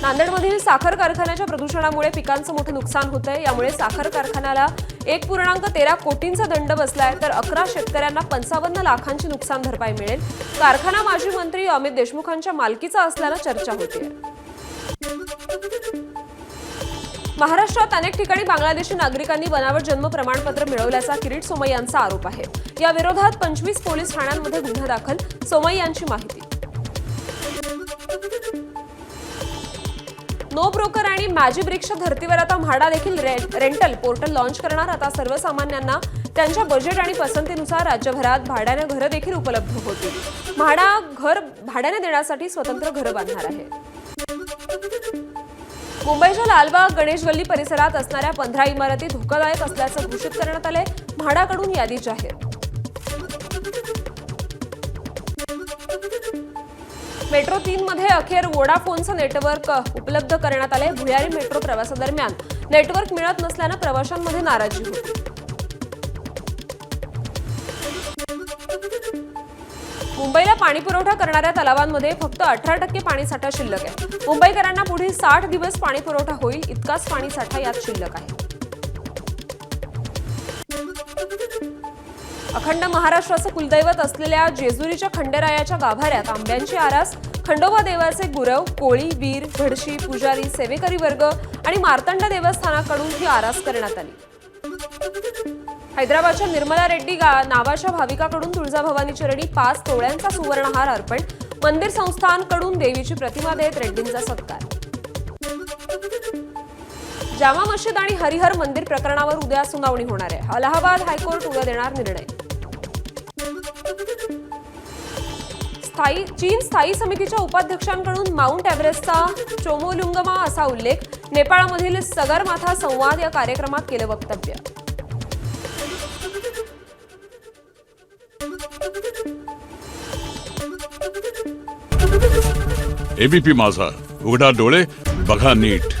नांदेडमधील साखर कारखान्याच्या प्रदूषणामुळे पिकांचं मोठं नुकसान होतंय। यामुळे साखर कारखान्याला 1.13 कोटींचा दंड बसलाय, तर 11 शेतकऱ्यांना 55 लाखांची नुकसान भरपाई मिळेल। कारखाना माजी मंत्री अमित देशमुखांच्या मालकीचा असल्यानं चर्चा होतीये। महाराष्ट्रात अनेक ठिकाणी बांगलादेशी नागरिकांनी बनावट जन्म प्रमाणपत्र मिळवल्याचा किरीट सोमय्या यांचा आरोप आहे। या विरोधात 25 पोलीस ठाण्यांमध्ये गुन्हा दाखल। सोमय्या यांची माहिती। नो ब्रोकर आणि मॅजिक ब्रिक्सच्या धर्तीवर आता म्हाडा देखील रेंटल पोर्टल लॉन्च करणार। आता सर्वसामान्यांना त्यांच्या बजेट आणि पसंतीनुसार राज्यभरात भाड्याने घरं देखील उपलब्ध होतील। म्हाडा घर भाड्याने देण्यासाठी स्वतंत्र घरं बांधणार आहे। मुंबईच्या लालबाग गणेश गल्ली परिसरात असणाऱ्या 15 इमारती धोकादायक असल्याचं घोषित करण्यात आलंय। म्हाडाकडून यादी जाहीर। मेट्रो 3 मध्ये अखेर वोडाफोनचं नेटवर्क उपलब्ध करण्यात आले। भुयारी मेट्रो प्रवासादरम्यान नेटवर्क मिळत नसल्यानं प्रवाशांमध्ये नाराजी होती। मुंबईला पाणी पुरवठा करणाऱ्या तलावांमध्ये फक्त 18% पाणीसाठा शिल्लक आहे। मुंबईकरांना पुढील 60 दिवस पाणी पुरवठा होईल, इतकाच पाणीसाठा यात शिल्लक आहे। अखंड महाराष्ट्राचं कुलदैवत असलेल्या जेजुरीच्या खंडेरायाच्या गाभाऱ्यात आंब्यांची आरास। खंडोबा देवाचे गुरव, कोळी, वीर, भडशी, पुजारी, सेवेकरी वर्ग आणि मार्तंड देवस्थानाकडून ही आरास करण्यात आली। हैदराबादच्या निर्मला रेड्डी नावाच्या भाविकाकडून तुळजाभवानी चरणी 5 तोळ्यांचा सुवर्णहार अर्पण। मंदिर संस्थानकडून देवीची प्रतिमा देत रेड्डींचा सत्कार। जामा मशीद आणि हरिहर मंदिर प्रकरणावर उद्या सुनावणी होणार आहे। अलाहाबाद हायकोर्ट उद्या देणार निर्णय। चीन स्थायी समितीच्या उपाध्यक्षांकडून माउंट एव्हरेस्टचा चोमोलुंगमा असा उल्लेख। नेपाळमधील सगरमाथा संवाद या कार्यक्रमात केलं वक्तव्य। एबीपी माझा, उघडा डोळे बघा नीट।